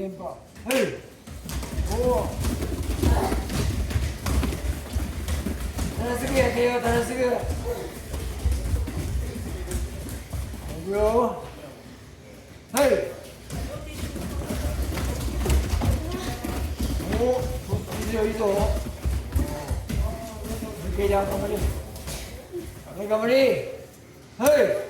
왼발. 헤이. 오. 다시 쓰기 할게요. 다시 쓰기. 아이고요. 헤이. 오. 이도 이도. 이렇게 자 가만히. 가만히. 헤이.